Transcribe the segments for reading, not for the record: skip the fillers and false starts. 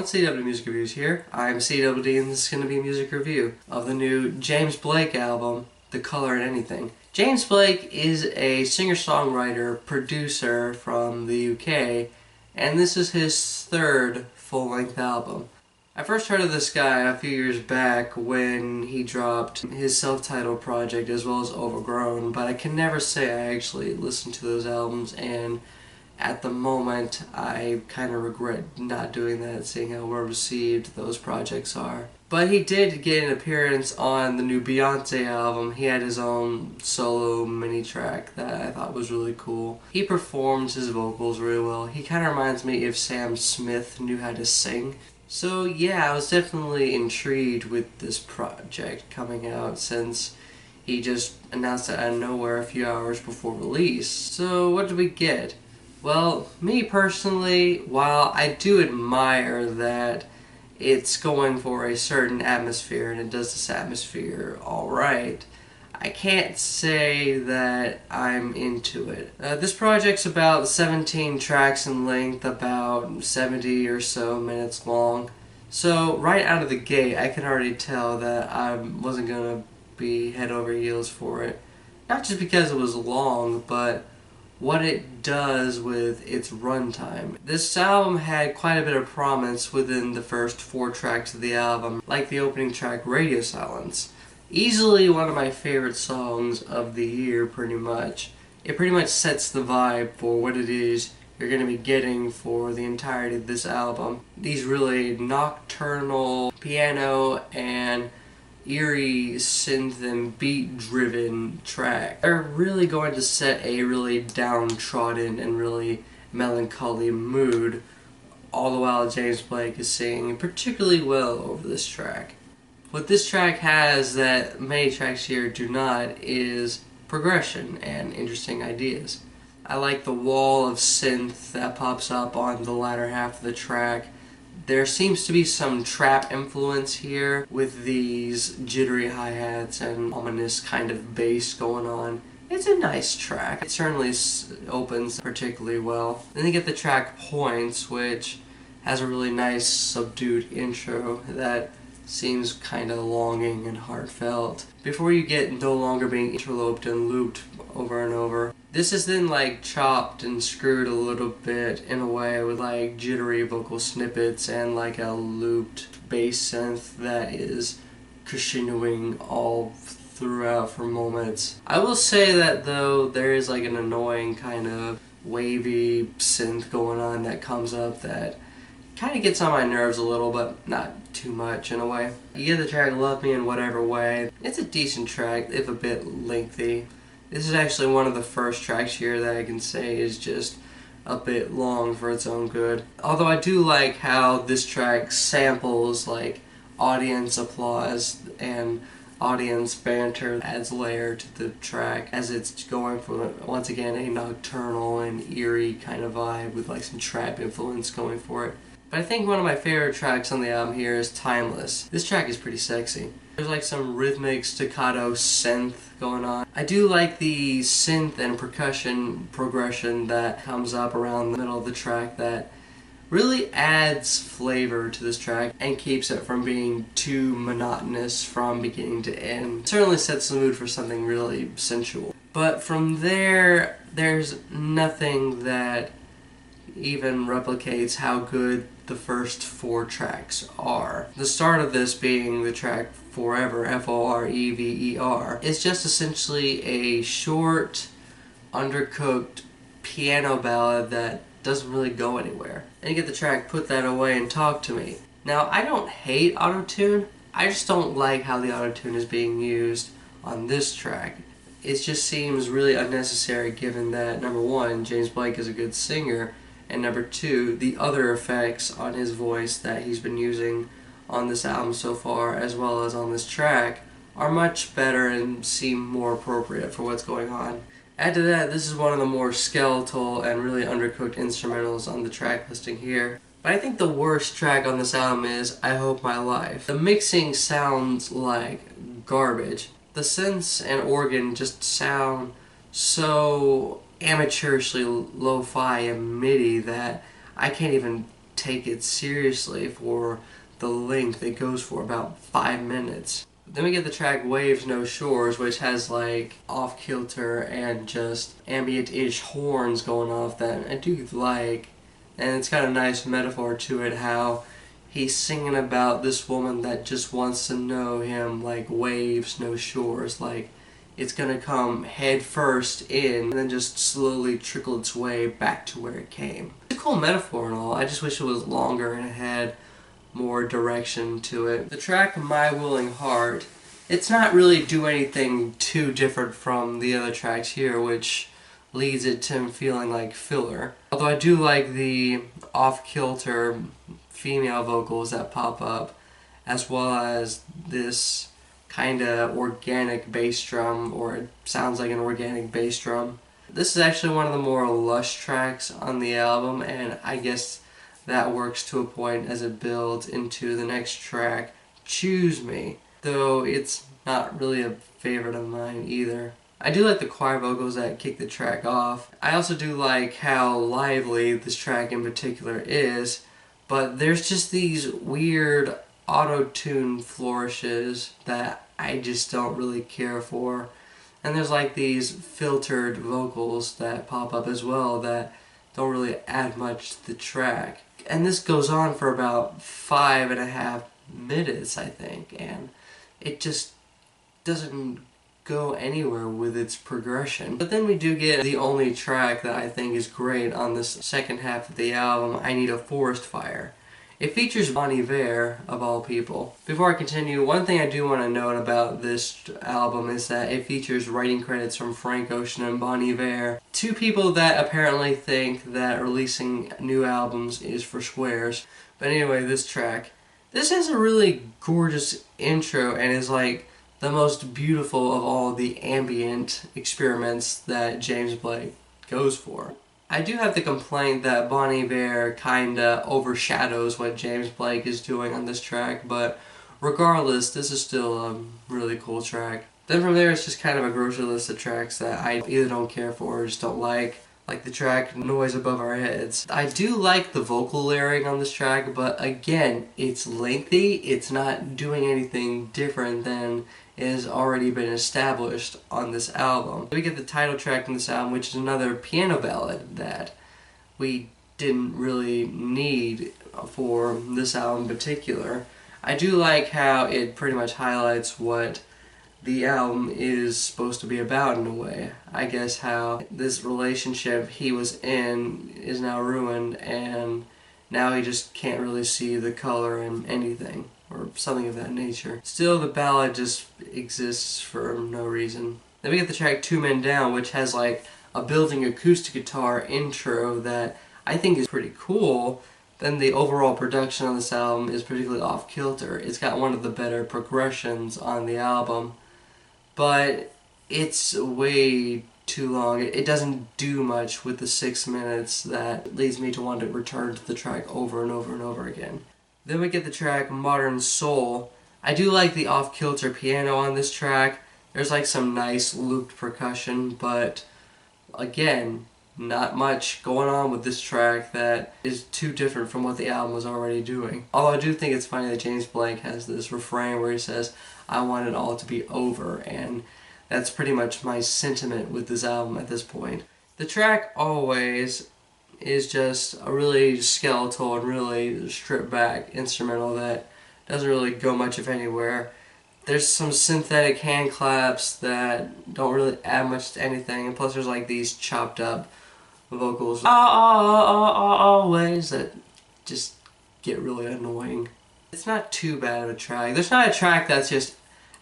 CW Music Reviews here. I'm CWD and this is going to be a music review of the new James Blake album, The Color in Anything. James Blake is a singer-songwriter, producer from the UK, and this is his third full-length album. I first heard of this guy a few years back when he dropped his self-titled project as well as Overgrown, but I can never say I actually listened to those albums, and at the moment I kind of regret not doing that, seeing how well received those projects are. But he did get an appearance on the new Beyonce album. He had his own solo mini track that I thought was really cool. He performs his vocals really well. He kind of reminds me if Sam Smith knew how to sing. So yeah, I was definitely intrigued with this project coming out since he just announced it out of nowhere a few hours before release. So what did we get? Well, me personally, while I do admire that it's going for a certain atmosphere and it does this atmosphere alright, I can't say that I'm into it. This project's about 17 tracks in length, about 70 or so minutes long. So right out of the gate I can already tell that I wasn't gonna be head over heels for it. Not just because it was long, but what it does with its runtime. This album had quite a bit of promise within the first 4 tracks of the album, like the opening track Radio Silence. Easily one of my favorite songs of the year, pretty much. It pretty much sets the vibe for what it is you're going to be getting for the entirety of this album. These really nocturnal piano and eerie synth and beat driven track are really going to set a really downtrodden and really melancholy mood, all the while James Blake is singing particularly well over this track. What this track has that many tracks here do not is progression and interesting ideas. I like the wall of synth that pops up on the latter half of the track. There seems to be some trap influence here with these jittery hi-hats and ominous kind of bass going on. It's a nice track. It certainly opens particularly well. Then you get the track Points, which has a really nice subdued intro that seems kind of longing and heartfelt, before you get No Longer Being Interloped and looped over and over. This is then like chopped and screwed a little bit in a way with like jittery vocal snippets and like a looped bass synth that is crescendoing all throughout for moments. I will say that though there is like an annoying kind of wavy synth going on that comes up that kind of gets on my nerves a little, but not too much in a way. You get the track Love Me in Whatever Way. It's a decent track, if a bit lengthy. This is actually one of the first tracks here that I can say is just a bit long for its own good. Although I do like how this track samples like audience applause and audience banter, adds layer to the track as it's going for, once again, a nocturnal and eerie kind of vibe with like some trap influence going for it. But I think one of my favorite tracks on the album here is Timeless. This track is pretty sexy. There's like some rhythmic staccato synth going on. I do like the synth and percussion progression that comes up around the middle of the track that really adds flavor to this track and keeps it from being too monotonous from beginning to end. It certainly sets the mood for something really sensual. But from there, there's nothing that even replicates how good the first 4 tracks are. The start of this being the track F.O.R.E.V.E.R, F-O-R-E-V-E-R, is just essentially a short, undercooked piano ballad that doesn't really go anywhere. And you get the track Put That Away and Talk to Me. Now, I don't hate autotune, I just don't like how the autotune is being used on this track. It just seems really unnecessary given that, number one, James Blake is a good singer, and number 2, the other effects on his voice that he's been using on this album so far, as well as on this track, are much better and seem more appropriate for what's going on. Add to that, this is one of the more skeletal and really undercooked instrumentals on the track listing here. But I think the worst track on this album is I Hope My Life. The mixing sounds like garbage. The synths and organ just sound so amateurishly lo-fi and MIDI that I can't even take it seriously for the length it goes for, about 5 minutes. Then we get the track Waves No Shores, which has like off kilter and just ambient-ish horns going off that I do like. And it's got a nice metaphor to it, how he's singing about this woman that just wants to know him like waves, no shores. Like it's gonna come head first in and then just slowly trickle its way back to where it came. It's a cool metaphor and all. I just wish it was longer and it had more direction to it. The track My Willing Heart, it's not really do anything too different from the other tracks here, which leads it to him feeling like filler. Although I do like the off-kilter female vocals that pop up, as well as this kind of organic bass drum, or it sounds like an organic bass drum. This is actually one of the more lush tracks on the album, and I guess that works to a point as it builds into the next track, Choose Me, though it's not really a favorite of mine either. I do like the choir vocals that kick the track off. I also do like how lively this track in particular is, but there's just these weird auto-tune flourishes that I just don't really care for. And there's like these filtered vocals that pop up as well that don't really add much to the track. And this goes on for about 5.5 minutes, I think, and it just doesn't go anywhere with its progression. But then we do get the only track that I think is great on this second half of the album, I Need a Forest Fire. It features Bon Iver, of all people. Before I continue, one thing I do want to note about this album is that it features writing credits from Frank Ocean and Bon Iver, two people that apparently think that releasing new albums is for squares. But anyway, this track. This has a really gorgeous intro and is like the most beautiful of all the ambient experiments that James Blake goes for. I do have the complaint that Bon Iver kinda overshadows what James Blake is doing on this track, but regardless, this is still a really cool track. Then from there, it's just kind of a grocery list of tracks that I either don't care for or just don't like the track Noise Above Our Heads. I do like the vocal layering on this track, but again, it's lengthy, it's not doing anything different than has already been established on this album. We get the title track from this album, which is another piano ballad that we didn't really need for this album in particular. I do like how it pretty much highlights what the album is supposed to be about in a way. I guess how this relationship he was in is now ruined and now he just can't really see the color in anything, or something of that nature. Still, the ballad just exists for no reason. Then we get the track Two Men Down, which has like a building acoustic guitar intro that I think is pretty cool. Then the overall production on this album is particularly off-kilter. It's got one of the better progressions on the album, but it's way too long. It doesn't do much with the 6 minutes that leads me to want to return to the track over and over and over again. Then we get the track Modern Soul. I do like the off-kilter piano on this track. There's like some nice looped percussion, but again, not much going on with this track that is too different from what the album was already doing. Although I do think it's funny that James Blake has this refrain where he says, "I want it all to be over," and that's pretty much my sentiment with this album at this point. The track Always is just a really skeletal and really stripped back instrumental that doesn't really go much of anywhere. There's some synthetic hand claps that don't really add much to anything, and plus there's like these chopped up vocals always that just get really annoying. It's not too bad of a track. There's not a track that's just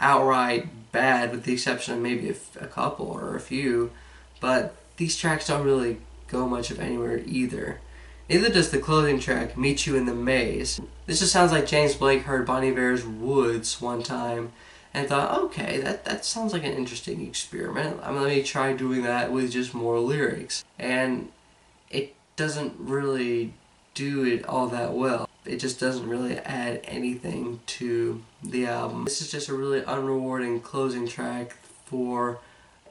outright bad with the exception of maybe a couple or a few, but these tracks don't really go much of anywhere either. Neither does the closing track, Meet You in the Maze. This just sounds like James Blake heard Bon Iver's Woods one time and thought, okay, that sounds like an interesting experiment. Let me try doing that with just more lyrics. And it doesn't really do it all that well. It just doesn't really add anything to the album. This is just a really unrewarding closing track for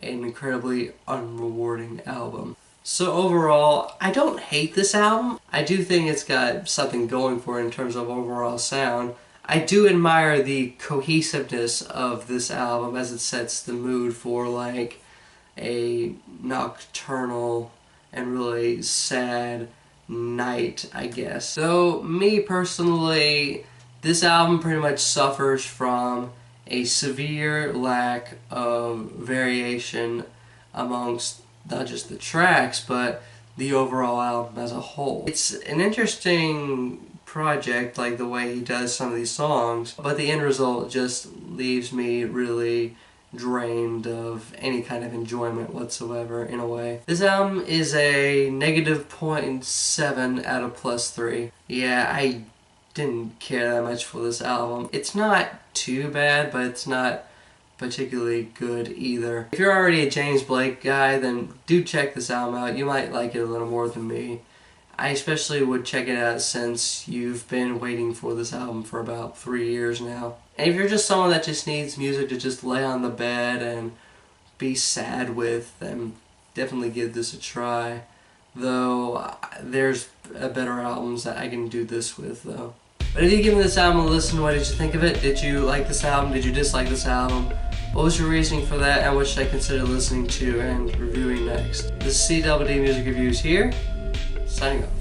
an incredibly unrewarding album. So overall, I don't hate this album. I do think it's got something going for it in terms of overall sound. I do admire the cohesiveness of this album as it sets the mood for like a nocturnal and really sad night, I guess. So me personally, this album pretty much suffers from a severe lack of variation amongst not just the tracks, but the overall album as a whole. It's an interesting project, like the way he does some of these songs, but the end result just leaves me really drained of any kind of enjoyment whatsoever, in a way. This album is a -0.7 out of +3. Yeah, I didn't care that much for this album. It's not too bad, but it's not particularly good either. If you're already a James Blake guy, then do check this album out. You might like it a little more than me. I especially would check it out since you've been waiting for this album for about 3 years now. And if you're just someone that just needs music to just lay on the bed and be sad with, then definitely give this a try. Though, there's better albums that I can do this with, though. But if you give this album a listen, what did you think of it? Did you like this album? Did you dislike this album? What was your reasoning for that, and what should I consider listening to and reviewing next? This is CWD Music Reviews here, signing off.